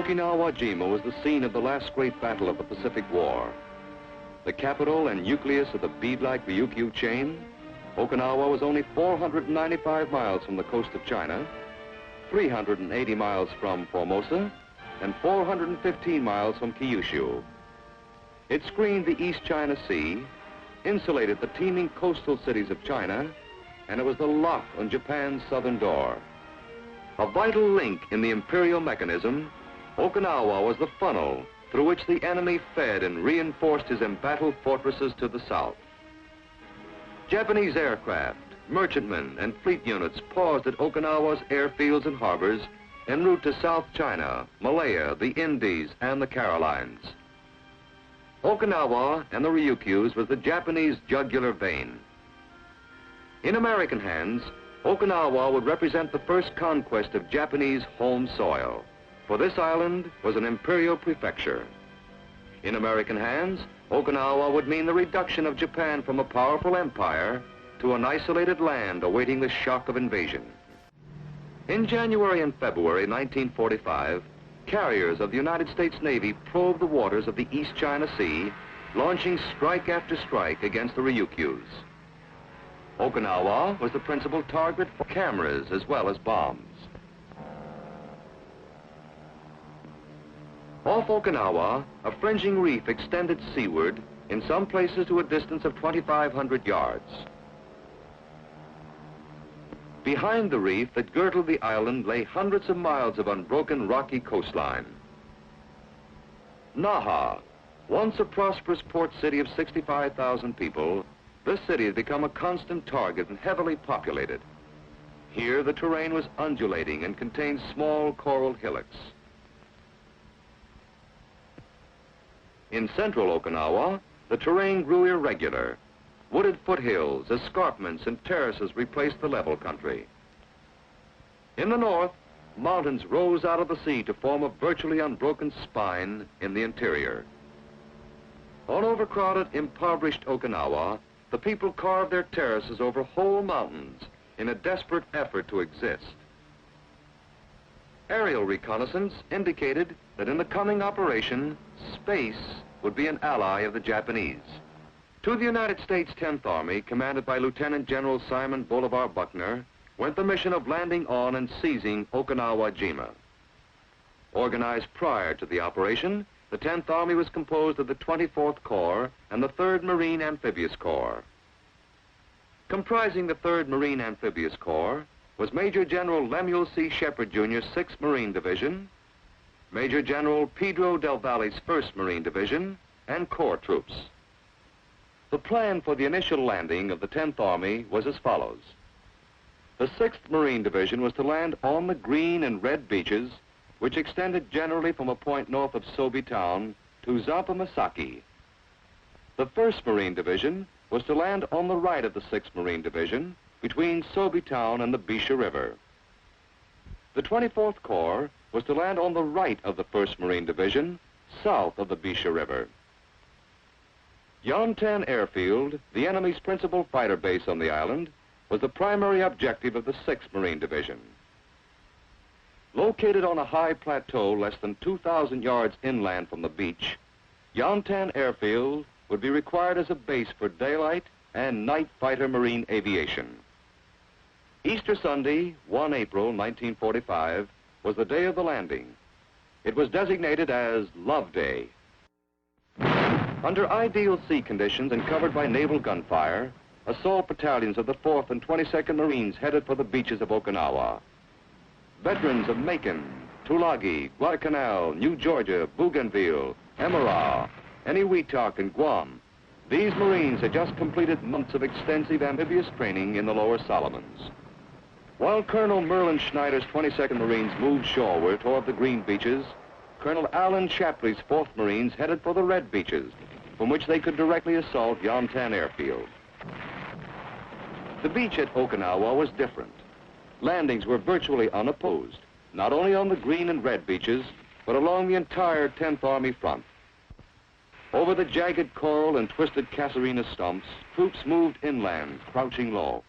Okinawa was the scene of the last great battle of the Pacific War. The capital and nucleus of the bead-like Ryukyu chain, Okinawa was only 495 miles from the coast of China, 380 miles from Formosa, and 415 miles from Kyushu. It screened the East China Sea, insulated the teeming coastal cities of China, and it was the lock on Japan's southern door. A vital link in the imperial mechanism, Okinawa was the funnel through which the enemy fed and reinforced his embattled fortresses to the south. Japanese aircraft, merchantmen, and fleet units paused at Okinawa's airfields and harbors en route to South China, Malaya, the Indies, and the Carolines. Okinawa and the Ryukyus was the Japanese jugular vein. In American hands, Okinawa would represent the first conquest of Japanese home soil, for this island was an imperial prefecture. In American hands, Okinawa would mean the reduction of Japan from a powerful empire to an isolated land awaiting the shock of invasion. In January and February 1945, carriers of the United States Navy probed the waters of the East China Sea, launching strike after strike against the Ryukyus. Okinawa was the principal target for cameras as well as bombs. Off Okinawa, a fringing reef extended seaward, in some places to a distance of 2,500 yards. Behind the reef that girdled the island lay hundreds of miles of unbroken rocky coastline. Naha, once a prosperous port city of 65,000 people, this city had become a constant target and heavily populated. Here the terrain was undulating and contained small coral hillocks. In central Okinawa, the terrain grew irregular. Wooded foothills, escarpments, and terraces replaced the level country. In the north, mountains rose out of the sea to form a virtually unbroken spine in the interior. On overcrowded, impoverished Okinawa, the people carved their terraces over whole mountains in a desperate effort to exist. Aerial reconnaissance indicated that in the coming operation, space would be an ally of the Japanese. To the United States 10th Army, commanded by Lieutenant General Simon Bolivar Buckner, went the mission of landing on and seizing Okinawa. Organized prior to the operation, the 10th Army was composed of the 24th Corps and the 3rd Marine Amphibious Corps. Comprising the 3rd Marine Amphibious Corps was Major General Lemuel C. Shepard, Jr.'s 6th Marine Division, Major General Pedro Del Valle's 1st Marine Division, and Corps troops. The plan for the initial landing of the 10th Army was as follows. The 6th Marine Division was to land on the green and red beaches, which extended generally from a point north of Sobi Town to Zampamasaki. The 1st Marine Division was to land on the right of the 6th Marine Division, between Sobi Town and the Bisha River. The 24th Corps was to land on the right of the 1st Marine Division, south of the Bisha River. Yontan Airfield, the enemy's principal fighter base on the island, was the primary objective of the 6th Marine Division. Located on a high plateau less than 2,000 yards inland from the beach, Yontan Airfield would be required as a base for daylight and night fighter marine aviation. Easter Sunday, 1 April 1945, was the day of the landing. It was designated as Love Day. Under ideal sea conditions and covered by naval gunfire, assault battalions of the 4th and 22nd Marines headed for the beaches of Okinawa. Veterans of Macon, Tulagi, Guadalcanal, New Georgia, Bougainville, Emirat, Eniwetok, and Guam. These Marines had just completed months of extensive amphibious training in the lower Solomons. While Colonel Merlin Schneider's 22nd Marines moved shoreward toward the green beaches, Colonel Alan Shapley's 4th Marines headed for the red beaches, from which they could directly assault Yontan Airfield. The beach at Okinawa was different. Landings were virtually unopposed, not only on the green and red beaches, but along the entire 10th Army front. Over the jagged coral and twisted casuarina stumps, troops moved inland, crouching low.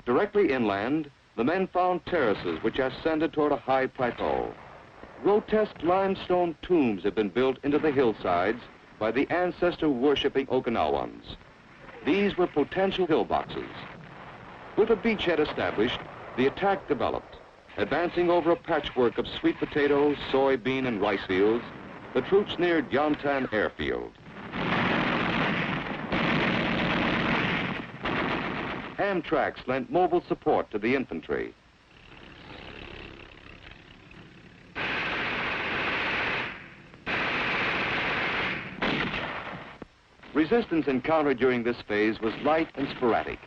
Directly inland, the men found terraces which ascended toward a high plateau. grotesque limestone tombs have been built into the hillsides by the ancestor-worshipping Okinawans. These were potential pillboxes. With a beachhead established, the attack developed. Advancing over a patchwork of sweet potato, soybean, and rice fields, the troops neared Yantan Airfield. Amtraks lent mobile support to the infantry. Resistance encountered during this phase was light and sporadic.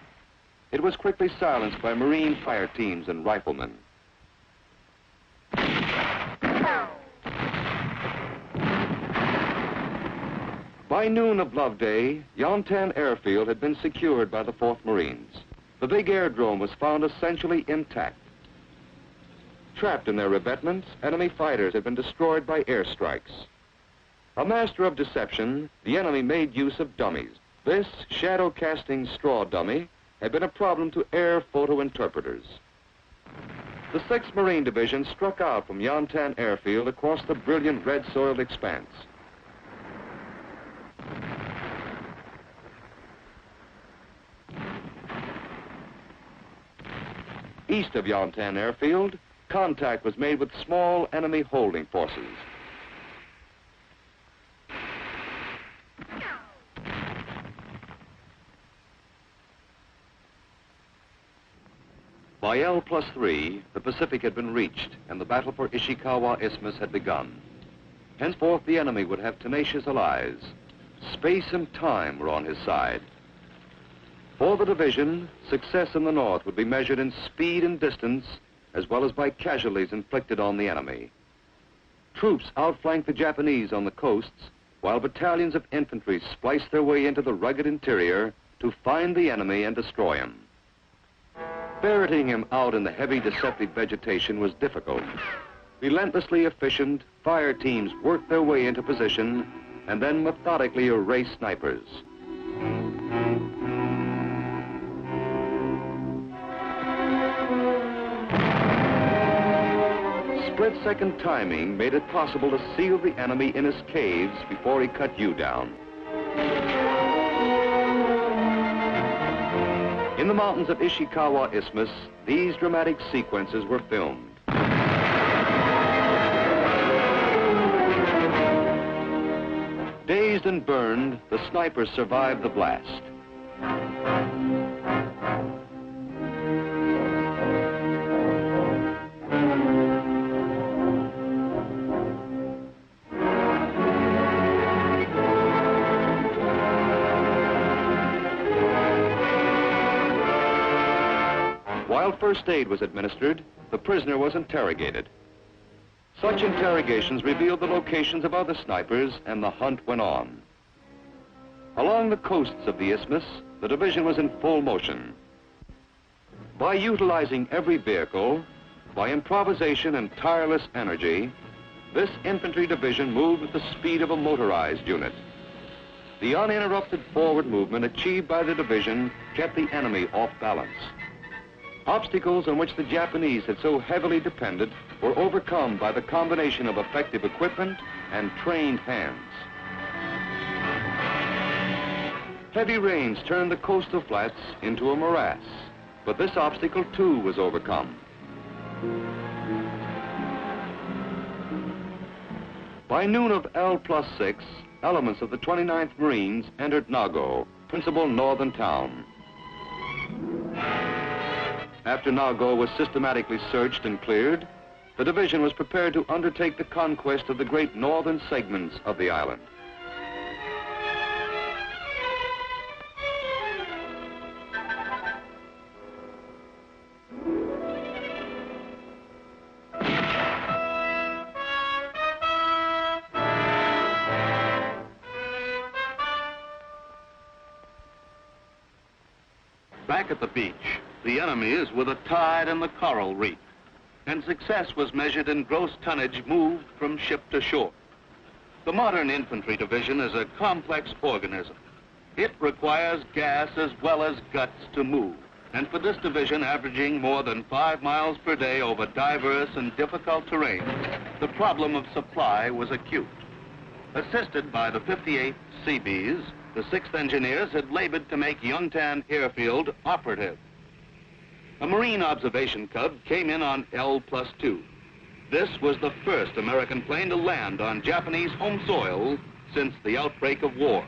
It was quickly silenced by Marine fire teams and riflemen. By noon of Love Day, Yantan Airfield had been secured by the 4th Marines. The big airdrome was found essentially intact. Trapped in their revetments, enemy fighters had been destroyed by airstrikes. A master of deception, the enemy made use of dummies. This shadow-casting straw dummy had been a problem to air photo interpreters. The 6th Marine Division struck out from Yantan Airfield across the brilliant red-soiled expanse. East of Yantan Airfield, contact was made with small enemy holding forces. By L+3, the Pacific had been reached and the battle for Ishikawa Isthmus had begun. Henceforth, the enemy would have tenacious allies. Space and time were on his side. For the division, success in the north would be measured in speed and distance, as well as by casualties inflicted on the enemy. Troops outflanked the Japanese on the coasts, while battalions of infantry spliced their way into the rugged interior to find the enemy and destroy him. Ferreting him out in the heavy, deceptive vegetation was difficult. Relentlessly efficient, fire teams worked their way into position and then methodically erased snipers. Split-second timing made it possible to seal the enemy in his caves before he cut you down. In the mountains of Ishikawa Isthmus, these dramatic sequences were filmed. Dazed and burned, the snipers survived the blast. While first aid was administered, the prisoner was interrogated. Such interrogations revealed the locations of other snipers, and the hunt went on. Along the coasts of the isthmus, the division was in full motion. By utilizing every vehicle, by improvisation and tireless energy, this infantry division moved with the speed of a motorized unit. The uninterrupted forward movement achieved by the division kept the enemy off balance. Obstacles on which the Japanese had so heavily depended were overcome by the combination of effective equipment and trained hands. Heavy rains turned the coastal flats into a morass, but this obstacle too was overcome. By noon of L+6, elements of the 29th Marines entered Nago, principal northern town. After Nago was systematically searched and cleared, the division was prepared to undertake the conquest of the great northern segments of the island. Back at the beach, the enemy is with a tide and the coral reef, and success was measured in gross tonnage moved from ship to shore. The modern infantry division is a complex organism. It requires gas as well as guts to move. and for this division averaging more than 5 miles per day over diverse and difficult terrain, the problem of supply was acute. Assisted by the 58th Seabees, the 6th Engineers had labored to make Yongtan Airfield operative. A Marine observation cub came in on L+2. This was the first American plane to land on Japanese home soil since the outbreak of war.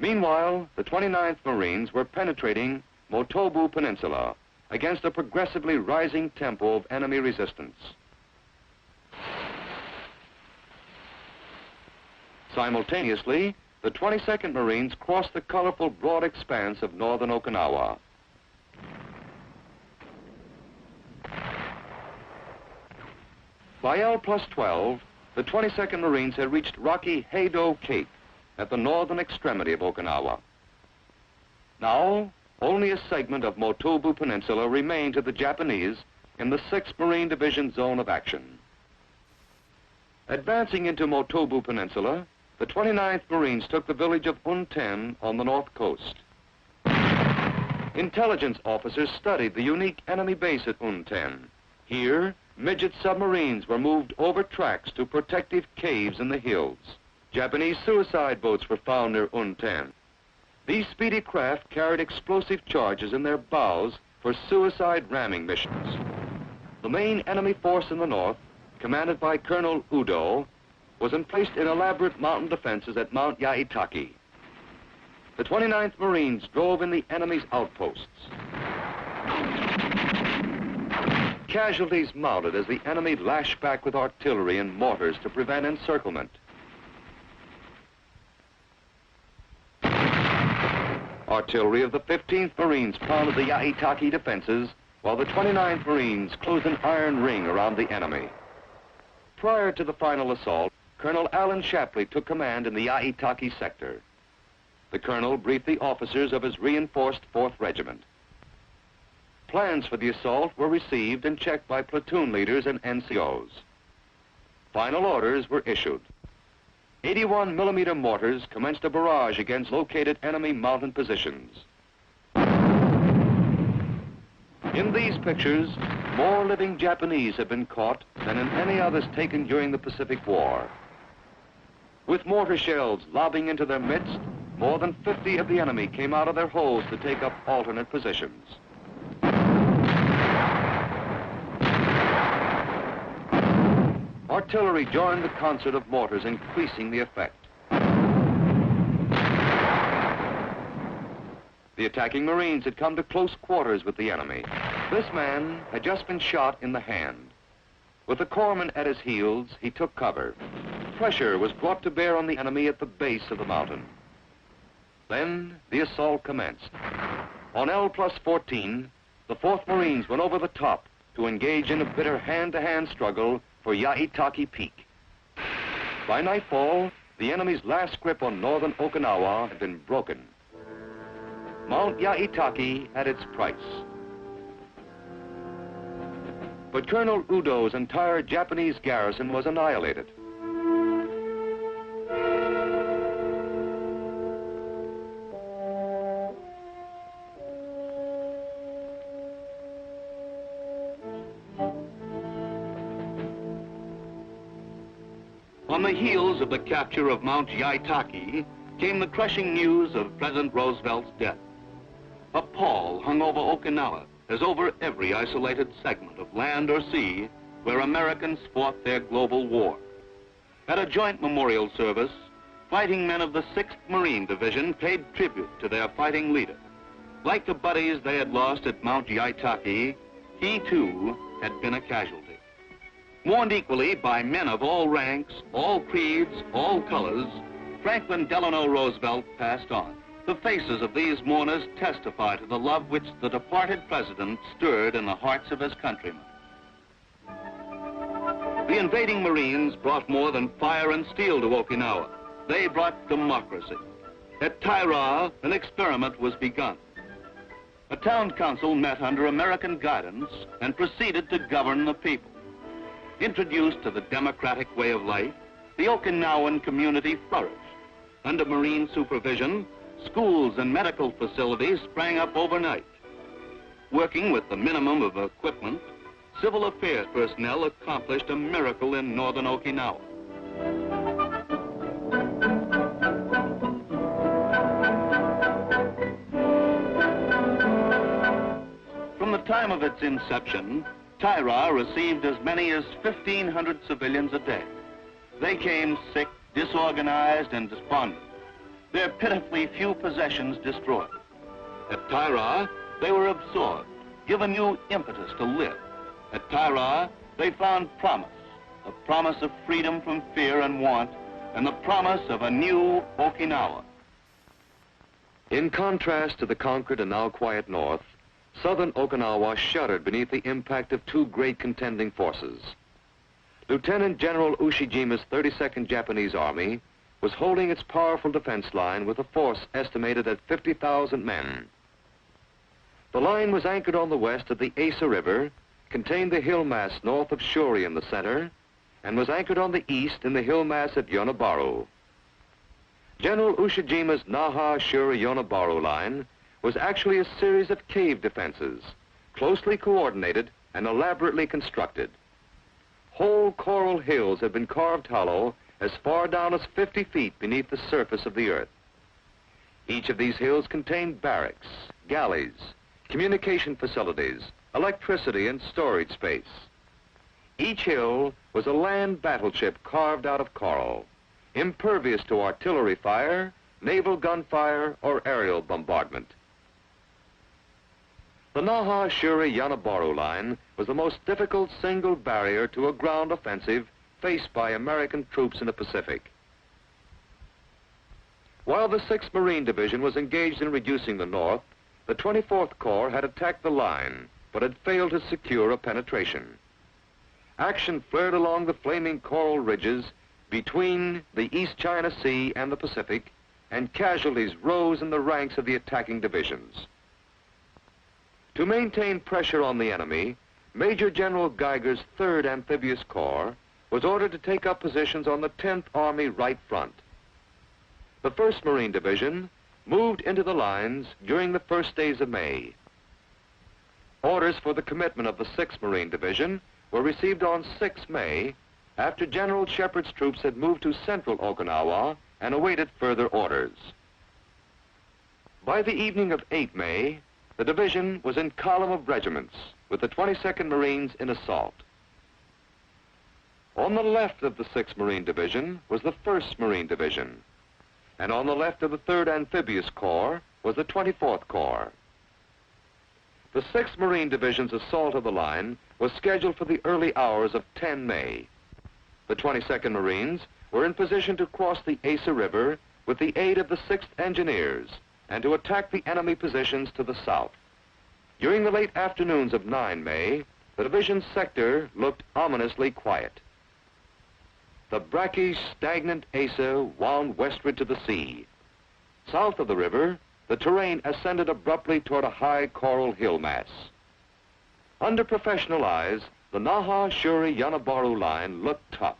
Meanwhile, the 29th Marines were penetrating Motobu Peninsula against a progressively rising tempo of enemy resistance. Simultaneously, the 22nd Marines crossed the colorful broad expanse of northern Okinawa. By L+12, the 22nd Marines had reached rocky Heido Cape at the northern extremity of Okinawa. Now, only a segment of Motobu Peninsula remained to the Japanese in the 6th Marine Division zone of action. Advancing into Motobu Peninsula, the 29th Marines took the village of Unten on the north coast. Intelligence officers studied the unique enemy base at Unten. Here, midget submarines were moved over tracks to protective caves in the hills. Japanese suicide boats were found near Unten. These speedy craft carried explosive charges in their bows for suicide ramming missions. The main enemy force in the north, commanded by Colonel Udo, was placed in elaborate mountain defenses at Mount Yaitaki. The 29th Marines drove in the enemy's outposts. Casualties mounted as the enemy lashed back with artillery and mortars to prevent encirclement. Artillery of the 15th Marines pounded the Yaitaki defenses, while the 29th Marines closed an iron ring around the enemy. Prior to the final assault, Colonel Alan Shapley took command in the Yaitaki sector. The colonel briefed the officers of his reinforced 4th Regiment. Plans for the assault were received and checked by platoon leaders and NCOs. Final orders were issued. 81mm mortars commenced a barrage against located enemy mountain positions. In these pictures, more living Japanese have been caught than in any others taken during the Pacific War. With mortar shells lobbing into their midst, more than 50 of the enemy came out of their holes to take up alternate positions. Artillery joined the concert of mortars, increasing the effect. The attacking Marines had come to close quarters with the enemy. This man had just been shot in the hand. With the corpsman at his heels, he took cover. Pressure was brought to bear on the enemy at the base of the mountain. Then the assault commenced. On L+14, the 4th Marines went over the top to engage in a bitter hand-to-hand struggle for Yaitaki Peak. By nightfall, the enemy's last grip on northern Okinawa had been broken. Mount Yaitaki had its price. But Colonel Udo's entire Japanese garrison was annihilated. On the heels of the capture of Mount Yaitaki came the crushing news of President Roosevelt's death. A pall hung over Okinawa, as over every isolated segment of land or sea where Americans fought their global war. At a joint memorial service, fighting men of the 6th Marine Division paid tribute to their fighting leader. Like the buddies they had lost at Mount Yaitaki, he too had been a casualty. Mourned equally by men of all ranks, all creeds, all colors, Franklin Delano Roosevelt passed on. The faces of these mourners testify to the love which the departed president stirred in the hearts of his countrymen. The invading Marines brought more than fire and steel to Okinawa. They brought democracy. At Taira, an experiment was begun. A town council met under American guidance and proceeded to govern the people. Introduced to the democratic way of life, the Okinawan community flourished. Under Marine supervision, schools and medical facilities sprang up overnight. Working with the minimum of equipment, civil affairs personnel accomplished a miracle in northern Okinawa. From the time of its inception, Taira received as many as 1,500 civilians a day. They came sick, disorganized, and despondent, their pitifully few possessions destroyed. At Taira, they were absorbed, given new impetus to live. At Taira, they found promise, a promise of freedom from fear and want, and the promise of a new Okinawa. In contrast to the conquered and now quiet north, southern Okinawa shuddered beneath the impact of two great contending forces. Lieutenant General Ushijima's 32nd Japanese Army was holding its powerful defense line with a force estimated at 50,000 men. The line was anchored on the west of the Asa River, contained the hill mass north of Shuri in the center, and was anchored on the east in the hill mass at Yonabaru. General Ushijima's Naha-Shuri-Yonabaru line was actually a series of cave defenses, closely coordinated and elaborately constructed. Whole coral hills had been carved hollow as far down as 50 feet beneath the surface of the earth. Each of these hills contained barracks, galleys, communication facilities, electricity, and storage space. Each hill was a land battleship carved out of coral, impervious to artillery fire, naval gunfire, or aerial bombardment. The Naha-Shuri-Yonabaru line was the most difficult single barrier to a ground offensive faced by American troops in the Pacific. While the 6th Marine Division was engaged in reducing the north, the 24th Corps had attacked the line, but had failed to secure a penetration. Action flared along the flaming coral ridges between the East China Sea and the Pacific, and casualties rose in the ranks of the attacking divisions. To maintain pressure on the enemy, Major General Geiger's 3rd Amphibious Corps was ordered to take up positions on the 10th Army right front. The 1st Marine Division moved into the lines during the first days of May. Orders for the commitment of the 6th Marine Division were received on 6 May after General Shepard's troops had moved to central Okinawa and awaited further orders. By the evening of 8 May, the division was in column of regiments with the 22nd Marines in assault. On the left of the 6th Marine Division was the 1st Marine Division, and on the left of the 3rd Amphibious Corps was the 24th Corps. The 6th Marine Division's assault of the line was scheduled for the early hours of 10 May. The 22nd Marines were in position to cross the Asa River with the aid of the 6th Engineers and to attack the enemy positions to the south. During the late afternoons of 9 May, the division's sector looked ominously quiet. The brackish, stagnant Asa wound westward to the sea. South of the river, the terrain ascended abruptly toward a high coral hill mass. Under professional eyes, the Naha-Shuri-Yonabaru line looked tough.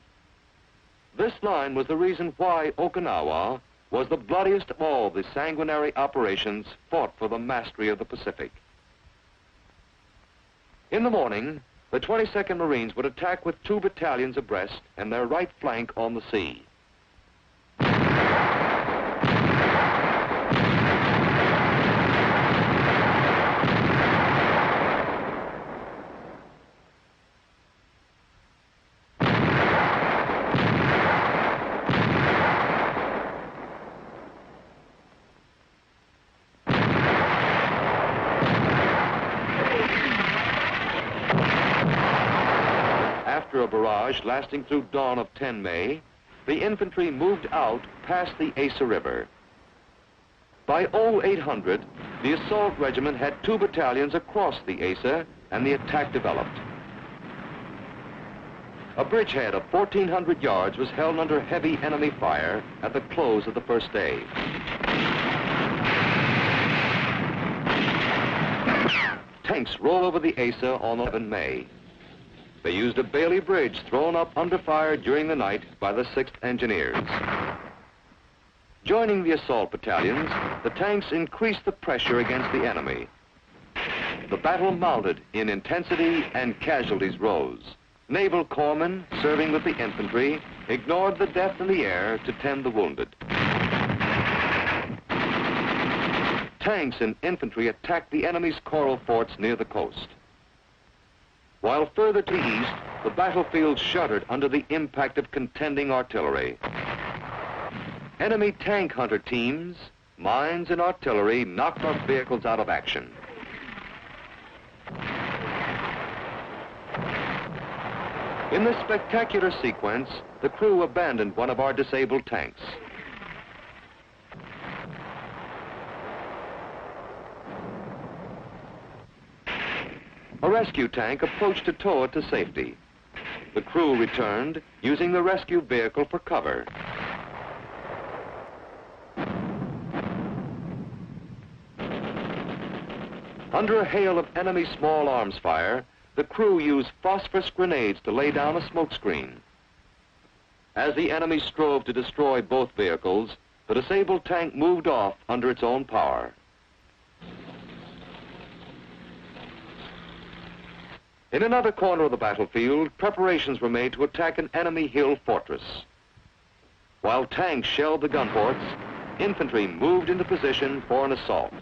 This line was the reason why Okinawa was the bloodiest of all the sanguinary operations fought for the mastery of the Pacific. In the morning, the 22nd Marines would attack with 2 battalions abreast and their right flank on the sea. After a barrage lasting through dawn of 10 May, the infantry moved out past the Asa River. By 0800, the assault regiment had 2 battalions across the Asa, and the attack developed. A bridgehead of 1,400 yards was held under heavy enemy fire at the close of the first day. Tanks rolled over the Asa on 11 May. They used a Bailey bridge thrown up under fire during the night by the 6th Engineers. Joining the assault battalions, the tanks increased the pressure against the enemy. The battle mounted in intensity and casualties rose. Naval corpsmen, serving with the infantry, ignored the death in the air to tend the wounded. Tanks and infantry attacked the enemy's coral forts near the coast. While further to east, the battlefield shuddered under the impact of contending artillery. Enemy tank hunter teams, mines, and artillery knocked our vehicles out of action. In this spectacular sequence, the crew abandoned one of our disabled tanks. A rescue tank approached to tow it to safety. The crew returned, using the rescue vehicle for cover. Under a hail of enemy small arms fire, the crew used phosphorus grenades to lay down a smoke screen. As the enemy strove to destroy both vehicles, the disabled tank moved off under its own power. In another corner of the battlefield, preparations were made to attack an enemy hill fortress. While tanks shelled the gun forts, infantry moved into position for an assault.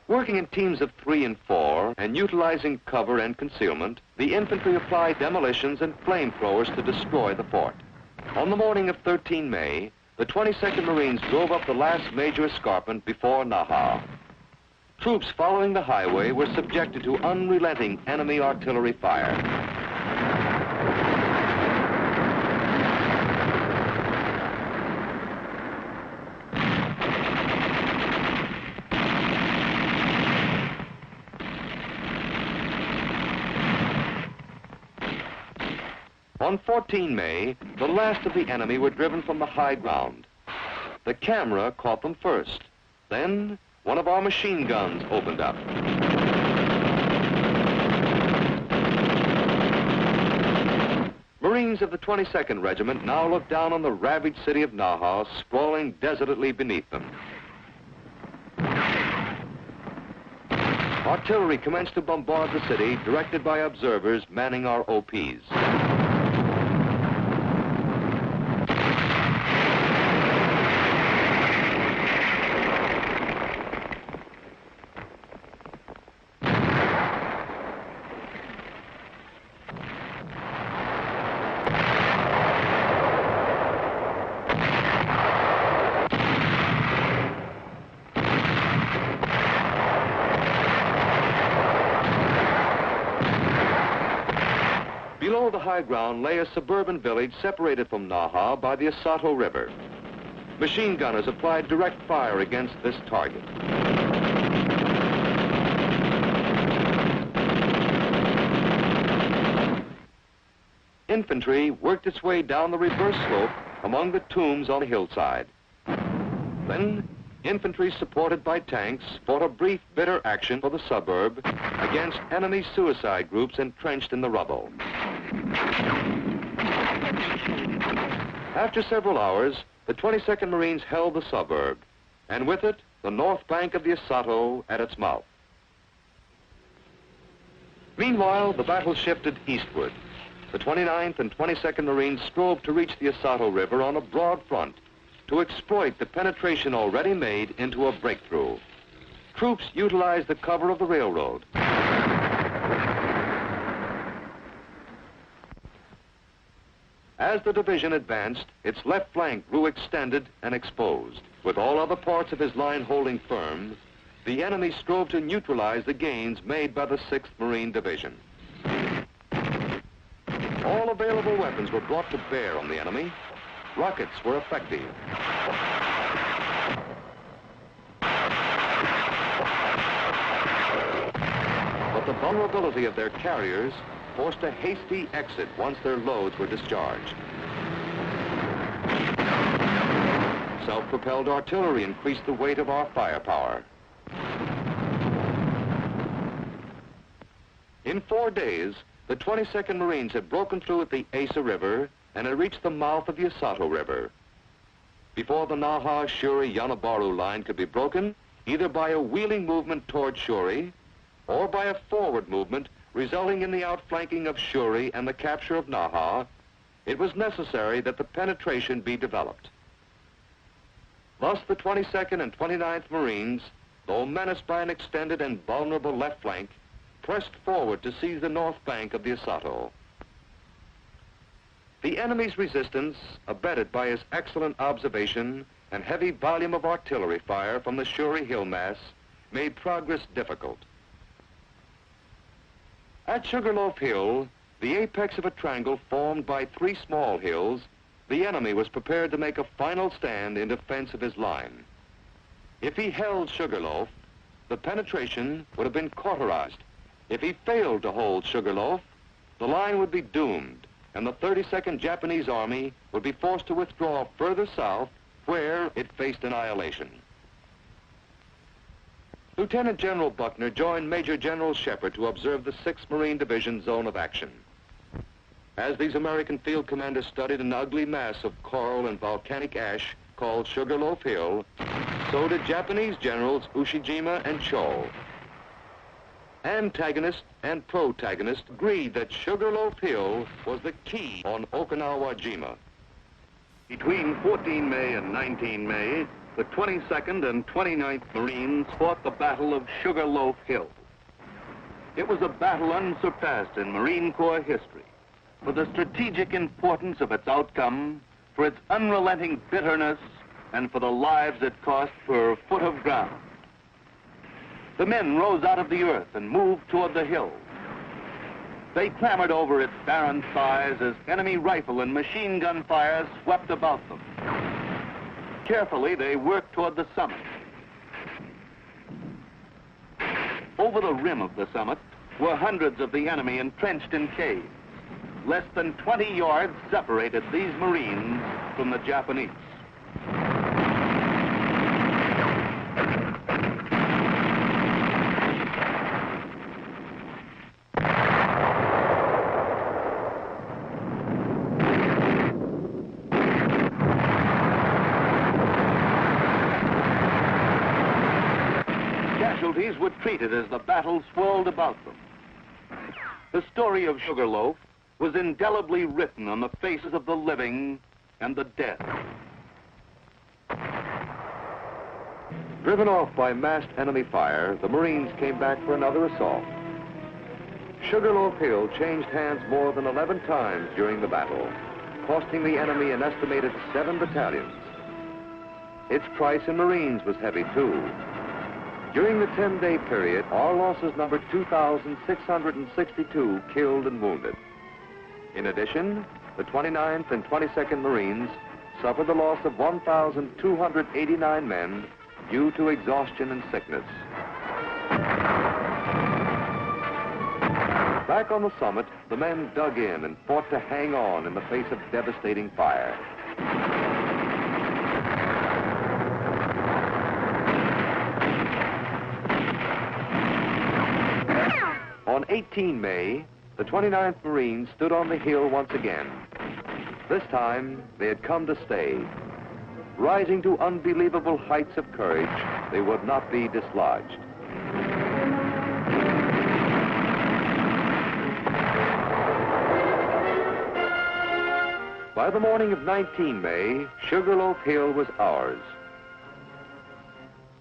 Working in teams of 3 and 4 and utilizing cover and concealment, the infantry applied demolitions and flamethrowers to destroy the fort. On the morning of 13 May, the 22nd Marines drove up the last major escarpment before Naha. Troops following the highway were subjected to unrelenting enemy artillery fire. On 14 May, the last of the enemy were driven from the high ground. The camera caught them first. Then, one of our machine guns opened up. Marines of the 22nd Regiment now looked down on the ravaged city of Naha, sprawling desolately beneath them. Artillery commenced to bombard the city, directed by observers manning our OPs. Below the high ground lay a suburban village separated from Naha by the Asato River. Machine gunners applied direct fire against this target. Infantry worked its way down the reverse slope among the tombs on the hillside. Then, infantry supported by tanks fought a brief bitter action for the suburb against enemy suicide groups entrenched in the rubble. After several hours, the 22nd Marines held the suburb, and with it, the north bank of the Asato at its mouth. Meanwhile, the battle shifted eastward. The 29th and 22nd Marines strove to reach the Asato River on a broad front to exploit the penetration already made into a breakthrough. Troops utilized the cover of the railroad. As the division advanced, its left flank grew extended and exposed. With all other parts of his line holding firm, the enemy strove to neutralize the gains made by the 6th Marine Division. All available weapons were brought to bear on the enemy. Rockets were effective. But the vulnerability of their carriers forced a hasty exit once their loads were discharged. Self-propelled artillery increased the weight of our firepower. In 4 days, the 22nd Marines had broken through at the Asa River and had reached the mouth of the Osato River. Before the Naha-Shuri-Yanabaru line could be broken, either by a wheeling movement toward Shuri or by a forward movement resulting in the outflanking of Shuri and the capture of Naha, it was necessary that the penetration be developed. Thus, the 22nd and 29th Marines, though menaced by an extended and vulnerable left flank, pressed forward to seize the north bank of the Osato. The enemy's resistance, abetted by his excellent observation and heavy volume of artillery fire from the Shuri hill mass, made progress difficult. At Sugarloaf Hill, the apex of a triangle formed by 3 small hills, the enemy was prepared to make a final stand in defense of his line. If he held Sugarloaf, the penetration would have been cauterized. If he failed to hold Sugarloaf, the line would be doomed, and the 32nd Japanese Army would be forced to withdraw further south, where it faced annihilation. Lieutenant General Buckner joined Major General Shepard to observe the 6th Marine Division zone of action. As these American field commanders studied an ugly mass of coral and volcanic ash called Sugarloaf Hill, so did Japanese Generals Ushijima and Cho. Antagonist and protagonist agreed that Sugarloaf Hill was the key on Okinawa-jima. Between 14 May and 19 May, the 22nd and 29th Marines fought the Battle of Sugarloaf Hill. It was a battle unsurpassed in Marine Corps history for the strategic importance of its outcome, for its unrelenting bitterness, and for the lives it cost per foot of ground. The men rose out of the earth and moved toward the hill. They clambered over its barren sides as enemy rifle and machine gun fire swept about them. Carefully, they worked toward the summit. Over the rim of the summit were hundreds of the enemy entrenched in caves. Less than 20 yards separated these Marines from the Japanese. Casualties were treated as the battle swirled about them. The story of Sugarloaf was indelibly written on the faces of the living and the dead. Driven off by massed enemy fire, the Marines came back for another assault. Sugarloaf Hill changed hands more than 11 times during the battle, costing the enemy an estimated 7 battalions. Its price in Marines was heavy, too. During the 10-day period, our losses numbered 2,662 killed and wounded. In addition, the 29th and 22nd Marines suffered the loss of 1,289 men due to exhaustion and sickness. Back on the summit, the men dug in and fought to hang on in the face of devastating fire. On 18 May, the 29th Marines stood on the hill once again. This time, they had come to stay. Rising to unbelievable heights of courage, they would not be dislodged. By the morning of 19 May, Sugarloaf Hill was ours.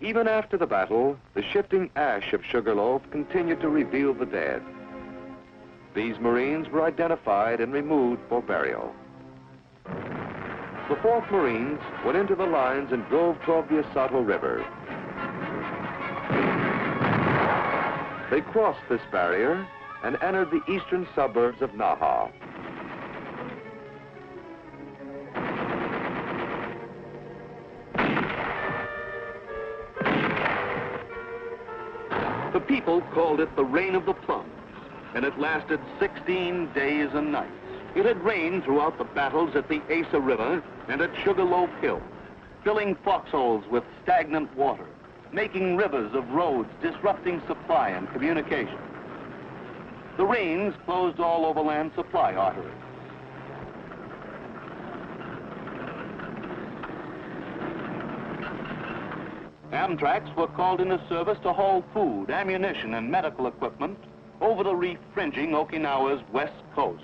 Even after the battle, the shifting ash of Sugarloaf continued to reveal the dead. These Marines were identified and removed for burial. The 4th Marines went into the lines and drove toward the Osato River. They crossed this barrier and entered the eastern suburbs of Naha. The people called it the Rain of the Plums, and it lasted 16 days and nights. It had rained throughout the battles at the Asa River and at Sugarloaf Hill, filling foxholes with stagnant water, making rivers of roads, disrupting supply and communication. The rains closed all overland supply arteries. Amtraks were called into service to haul food, ammunition, and medical equipment over the reef fringing Okinawa's west coast.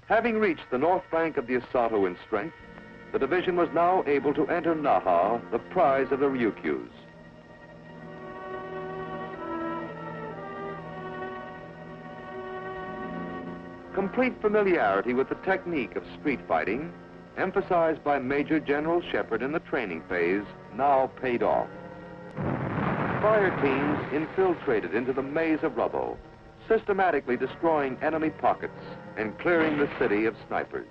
Having reached the north bank of the Osato in strength, the division was now able to enter Naha, the prize of the Ryukyus. Complete familiarity with the technique of street fighting, emphasized by Major General Shepard in the training phase, now paid off. Fire teams infiltrated into the maze of rubble, systematically destroying enemy pockets and clearing the city of snipers.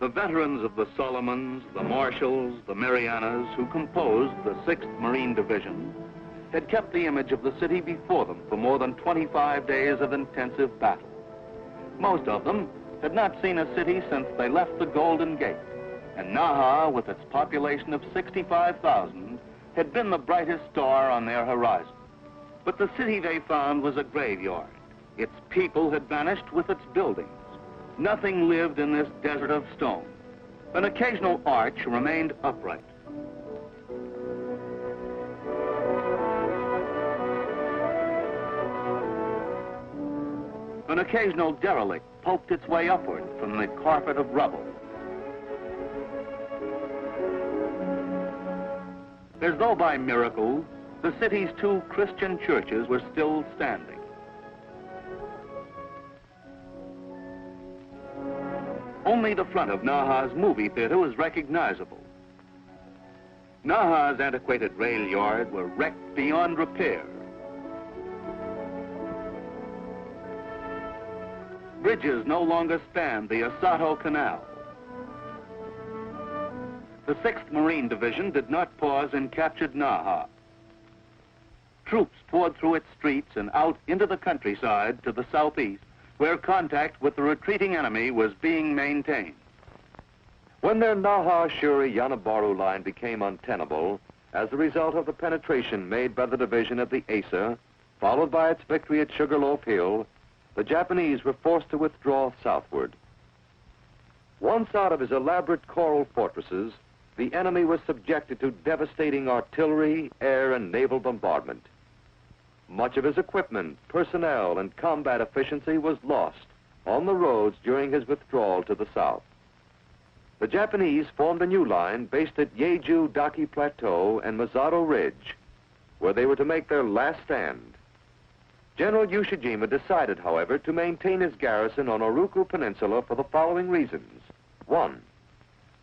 The veterans of the Solomons, the Marshalls, the Marianas, who composed the 6th Marine Division, had kept the image of the city before them for more than 25 days of intensive battle. Most of them had not seen a city since they left the Golden Gate, and Naha, with its population of 65,000, had been the brightest star on their horizon. But the city they found was a graveyard. Its people had vanished with its buildings. Nothing lived in this desert of stone. An occasional arch remained upright. An occasional derelict poked its way upward from the carpet of rubble. As though by miracle, the city's 2 Christian churches were still standing. Only the front of Naha's movie theater was recognizable. Naha's antiquated rail yard were wrecked beyond repair. Bridges no longer spanned the Osato Canal. The 6th Marine Division did not pause in captured Naha. Troops poured through its streets and out into the countryside to the southeast, where contact with the retreating enemy was being maintained. When their Naha-Shuri-Yanabaru line became untenable, as a result of the penetration made by the division at the Asa, followed by its victory at Sugarloaf Hill, the Japanese were forced to withdraw southward. Once out of his elaborate coral fortresses, the enemy was subjected to devastating artillery, air, and naval bombardment. Much of his equipment, personnel, and combat efficiency was lost on the roads during his withdrawal to the south. The Japanese formed a new line based at Yeju Daki Plateau and Masato Ridge, where they were to make their last stand. General Ushijima decided, however, to maintain his garrison on Oruku Peninsula for the following reasons. 1,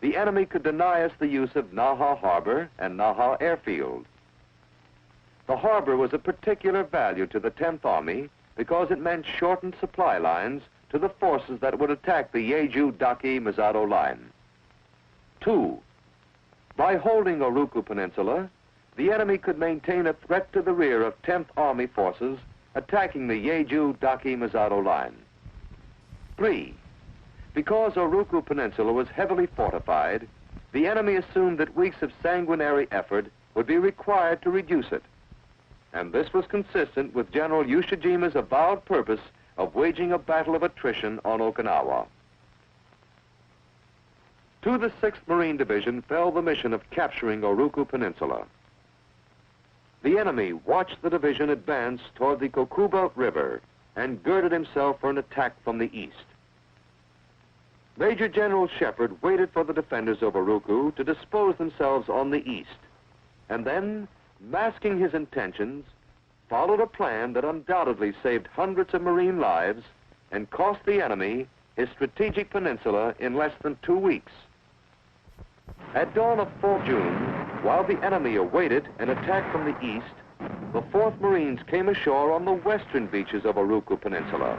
the enemy could deny us the use of Naha Harbor and Naha Airfield. The harbor was of particular value to the 10th Army because it meant shortened supply lines to the forces that would attack the Yeju-Daki-Masato line. 2, by holding Oruku Peninsula, the enemy could maintain a threat to the rear of 10th Army forces attacking the Yeju-Daki-Masato line. 3, because Oruku Peninsula was heavily fortified, the enemy assumed that weeks of sanguinary effort would be required to reduce it. And this was consistent with General Ushijima's avowed purpose of waging a battle of attrition on Okinawa. To the 6th Marine Division fell the mission of capturing Oruku Peninsula. The enemy watched the division advance toward the Kokuba River and girded himself for an attack from the east. Major General Shepard waited for the defenders of Oruku to dispose themselves on the east, and then, masking his intentions, followed a plan that undoubtedly saved hundreds of Marine lives and cost the enemy his strategic peninsula in less than 2 weeks. At dawn of 4 June, while the enemy awaited an attack from the east, the 4th Marines came ashore on the western beaches of Oruku Peninsula.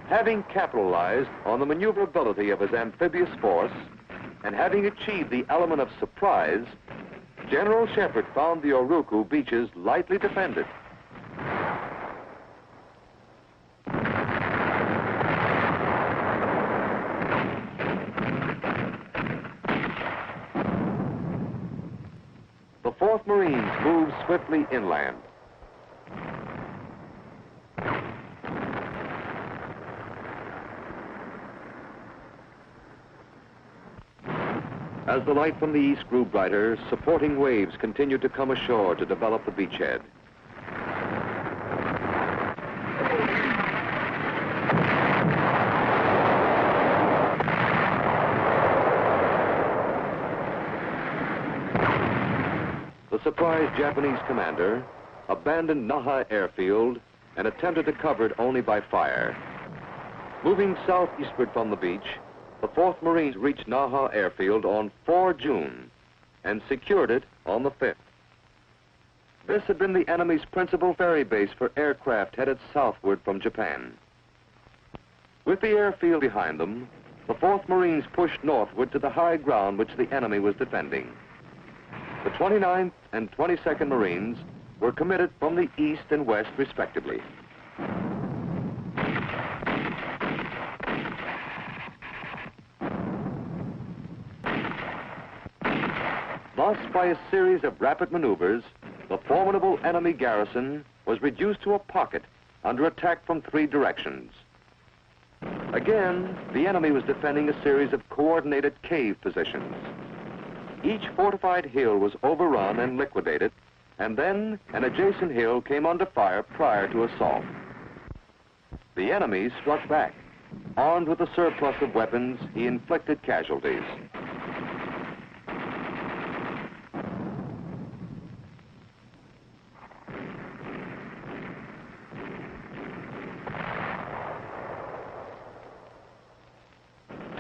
Having capitalized on the maneuverability of his amphibious force and having achieved the element of surprise, General Shepherd found the Oruku beaches lightly defended. The 4th Marines moved swiftly inland. As the light from the east grew brighter, supporting waves continued to come ashore to develop the beachhead. The surprised Japanese commander abandoned Naha airfield and attempted to cover it only by fire. Moving southeastward from the beach, the 4th Marines reached Naha airfield on 4 June and secured it on the 5th. This had been the enemy's principal ferry base for aircraft headed southward from Japan. With the airfield behind them, the 4th Marines pushed northward to the high ground which the enemy was defending. The 29th and 22nd Marines were committed from the east and west respectively. Thus, by a series of rapid maneuvers, the formidable enemy garrison was reduced to a pocket under attack from 3 directions. Again, the enemy was defending a series of coordinated cave positions. Each fortified hill was overrun and liquidated, and then an adjacent hill came under fire prior to assault. The enemy struck back. Armed with a surplus of weapons, he inflicted casualties.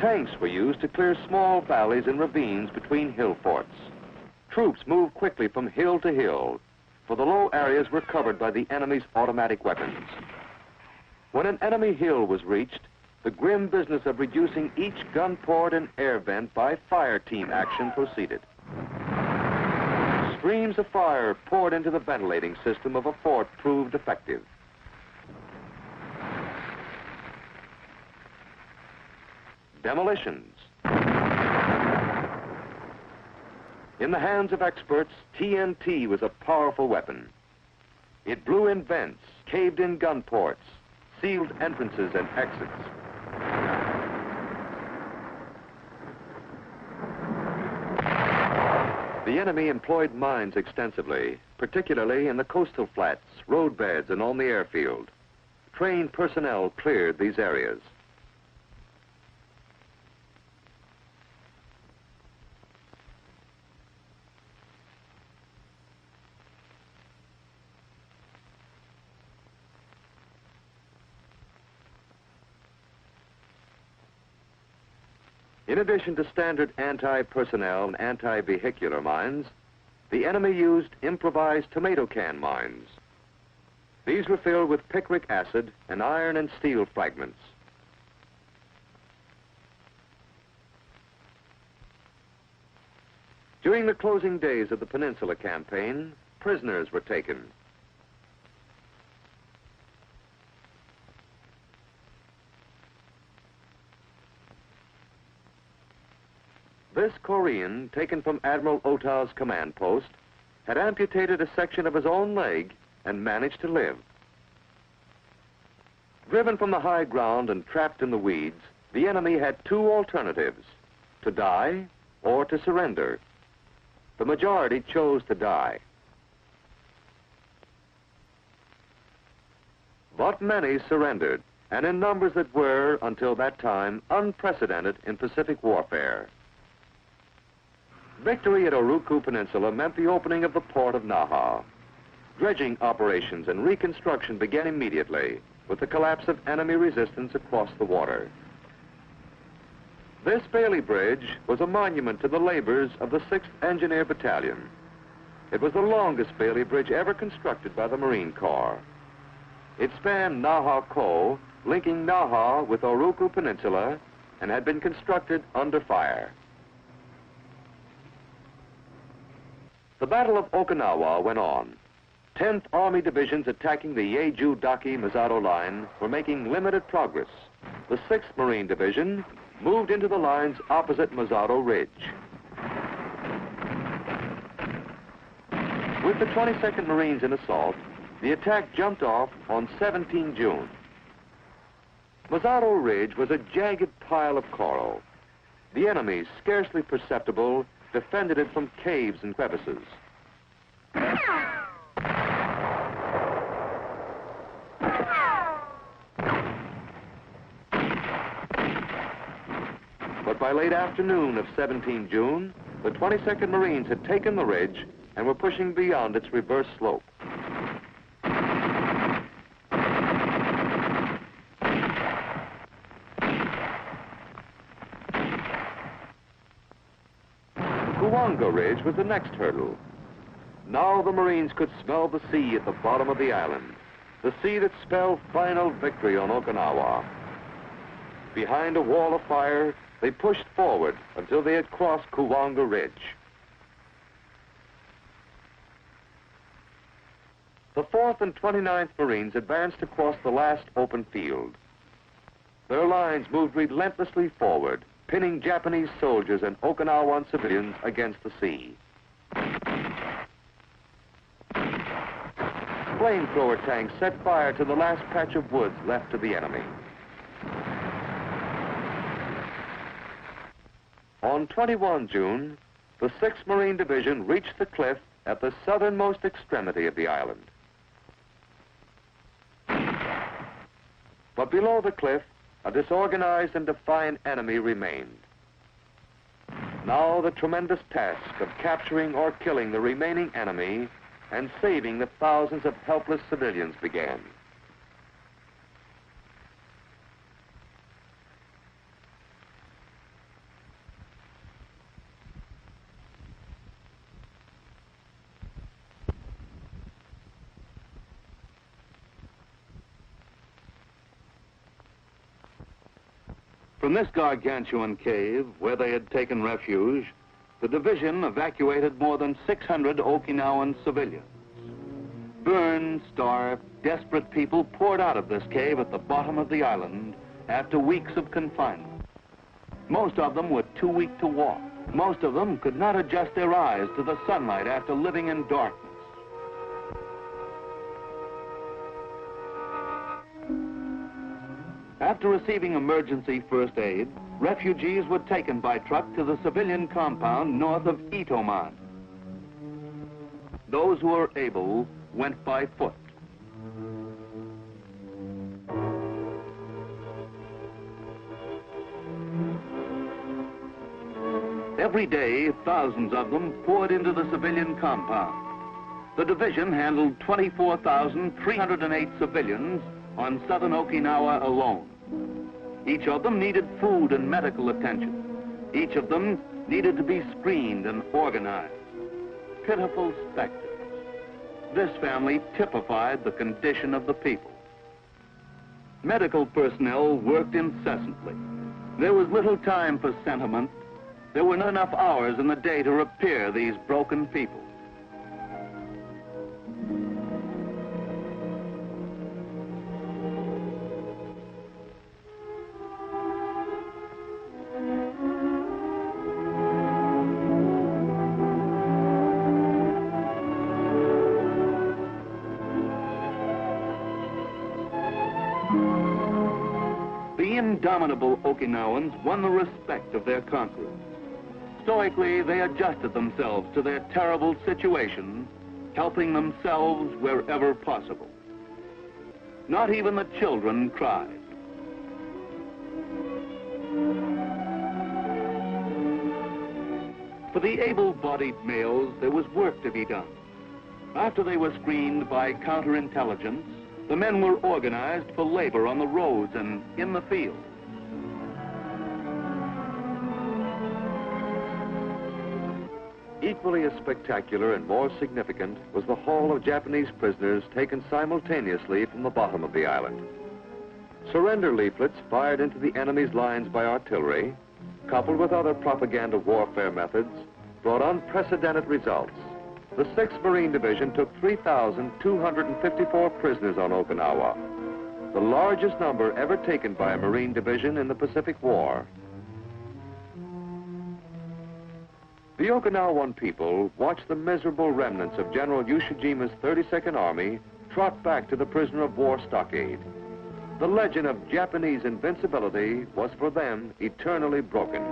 Tanks were used to clear small valleys and ravines between hill forts. Troops moved quickly from hill to hill, for the low areas were covered by the enemy's automatic weapons. When an enemy hill was reached, the grim business of reducing each gun port and air vent by fire team action proceeded. Streams of fire poured into the ventilating system of a fort proved effective. Demolitions. In the hands of experts, TNT was a powerful weapon. It blew in vents, caved in gun ports, sealed entrances and exits. The enemy employed mines extensively, particularly in the coastal flats, roadbeds, and on the airfield. Trained personnel cleared these areas. In addition to standard anti-personnel and anti-vehicular mines, the enemy used improvised tomato can mines. These were filled with picric acid and iron and steel fragments. During the closing days of the Peninsula Campaign, prisoners were taken. This Korean, taken from Admiral Ota's command post, had amputated a section of his own leg and managed to live. Driven from the high ground and trapped in the weeds, the enemy had 2 alternatives: to die or to surrender. The majority chose to die. But many surrendered, and in numbers that were, until that time, unprecedented in Pacific warfare. Victory at Oruku Peninsula meant the opening of the port of Naha. Dredging operations and reconstruction began immediately with the collapse of enemy resistance across the water. This Bailey Bridge was a monument to the labors of the 6th Engineer Battalion. It was the longest Bailey Bridge ever constructed by the Marine Corps. It spanned Naha Cove, linking Naha with Oruku Peninsula, and had been constructed under fire. The Battle of Okinawa went on. 10th Army divisions attacking the Yeju-Daki-Misato line were making limited progress. The 6th Marine Division moved into the lines opposite Misato Ridge. With the 22nd Marines in assault, the attack jumped off on 17 June. Misato Ridge was a jagged pile of coral. The enemy, scarcely perceptible, defended it from caves and crevices. But by late afternoon of 17 June, the 22nd Marines had taken the ridge and were pushing beyond its reverse slope. Kuwanga Ridge was the next hurdle. Now the Marines could smell the sea at the bottom of the island, the sea that spelled final victory on Okinawa. Behind a wall of fire, they pushed forward until they had crossed Kuwanga Ridge. The 4th and 29th Marines advanced across the last open field. Their lines moved relentlessly forward, pinning Japanese soldiers and Okinawan civilians against the sea. Flamethrower tanks set fire to the last patch of woods left to the enemy. On 21 June, the 6th Marine Division reached the cliff at the southernmost extremity of the island. But below the cliff, a disorganized and defiant enemy remained. Now the tremendous task of capturing or killing the remaining enemy and saving the thousands of helpless civilians began. From this gargantuan cave, where they had taken refuge, the division evacuated more than 600 Okinawan civilians. Burned, starved, desperate people poured out of this cave at the bottom of the island after weeks of confinement. Most of them were too weak to walk. Most of them could not adjust their eyes to the sunlight after living in darkness. After receiving emergency first aid, refugees were taken by truck to the civilian compound north of Itoman. Those who were able went by foot. Every day, thousands of them poured into the civilian compound. The division handled 24,308 civilians on southern Okinawa alone. Each of them needed food and medical attention. Each of them needed to be screened and organized. Pitiful specters. This family typified the condition of the people. Medical personnel worked incessantly. There was little time for sentiment. There were not enough hours in the day to repair these broken people. The indomitable Okinawans won the respect of their conquerors. Stoically, they adjusted themselves to their terrible situation, helping themselves wherever possible. Not even the children cried. For the able-bodied males, there was work to be done. After they were screened by counterintelligence, the men were organized for labor on the roads and in the fields. Equally as spectacular and more significant was the haul of Japanese prisoners taken simultaneously from the bottom of the island. Surrender leaflets fired into the enemy's lines by artillery, coupled with other propaganda warfare methods, brought unprecedented results. The 6th Marine Division took 3,254 prisoners on Okinawa, the largest number ever taken by a Marine division in the Pacific War. The Okinawan people watched the miserable remnants of General Yoshijima's 32nd Army trot back to the prisoner of war stockade. The legend of Japanese invincibility was for them eternally broken.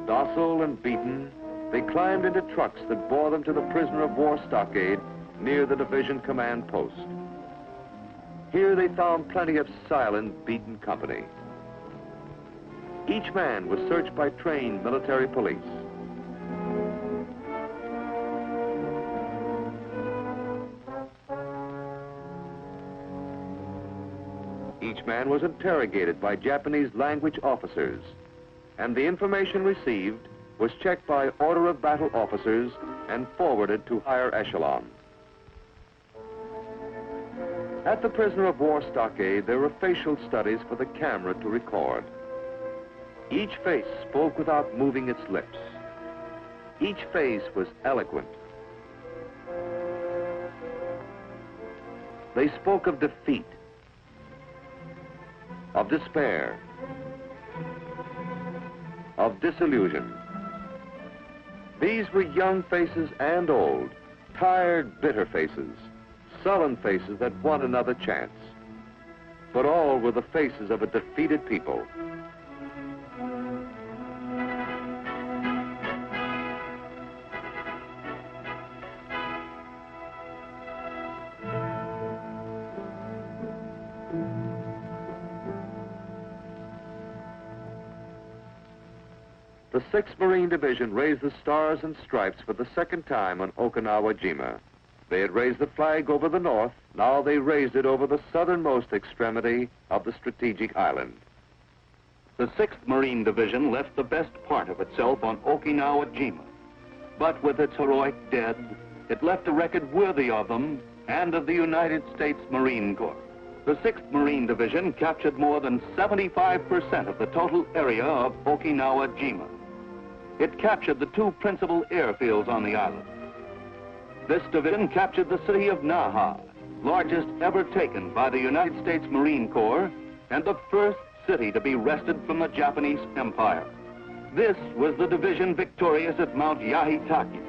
Docile and beaten, they climbed into trucks that bore them to the prisoner of war stockade near the division command post. Here they found plenty of silent, beaten company. Each man was searched by trained military police. Each man was interrogated by Japanese language officers, and the information received was checked by order of battle officers and forwarded to higher echelon. At the prisoner of war stockade, there were facial studies for the camera to record. Each face spoke without moving its lips. Each face was eloquent. They spoke of defeat, of despair, of disillusion. These were young faces and old, tired, bitter faces, sullen faces that won another chance. But all were the faces of a defeated people. The 6th Marine Division raised the Stars and Stripes for the second time on Okinawa-jima. They had raised the flag over the north, now they raised it over the southernmost extremity of the strategic island. The 6th Marine Division left the best part of itself on Okinawa-jima. But with its heroic dead, it left a record worthy of them and of the United States Marine Corps. The 6th Marine Division captured more than 75% of the total area of Okinawa-jima. It captured the two principal airfields on the island. This division captured the city of Naha, largest ever taken by the United States Marine Corps, and the first city to be wrested from the Japanese Empire. This was the division victorious at Mount Yahitaki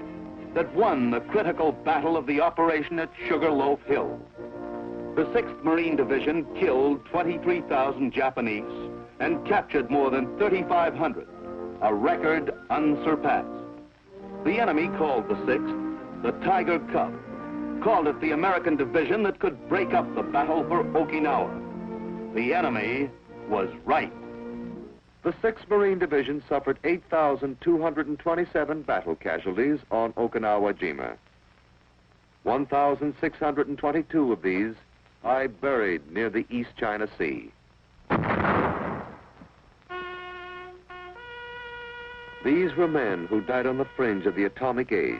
that won the critical battle of the operation at Sugarloaf Hill. The 6th Marine Division killed 23,000 Japanese and captured more than 3,500, a record unsurpassed. The enemy called the 6th the Tiger Cub, called it the American division that could break up the battle for Okinawa. The enemy was right. The 6th Marine Division suffered 8,227 battle casualties on Okinawa-jima. 1,622 of these lie buried near the East China Sea. These were men who died on the fringe of the atomic age.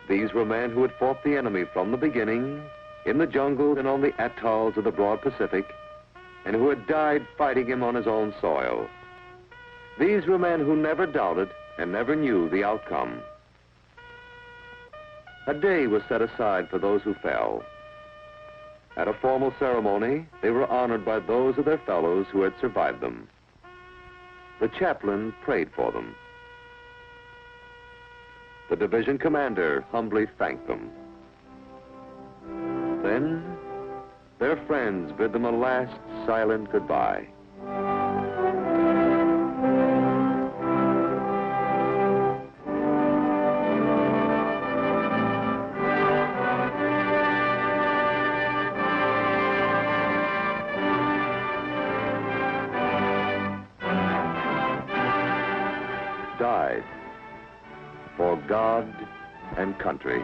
These were men who had fought the enemy from the beginning, in the jungle and on the atolls of the broad Pacific, and who had died fighting him on his own soil. These were men who never doubted and never knew the outcome. A day was set aside for those who fell. At a formal ceremony, they were honored by those of their fellows who had survived them. The chaplain prayed for them. The division commander humbly thanked them. Then, their friends bid them a last silent goodbye. Died for God and country.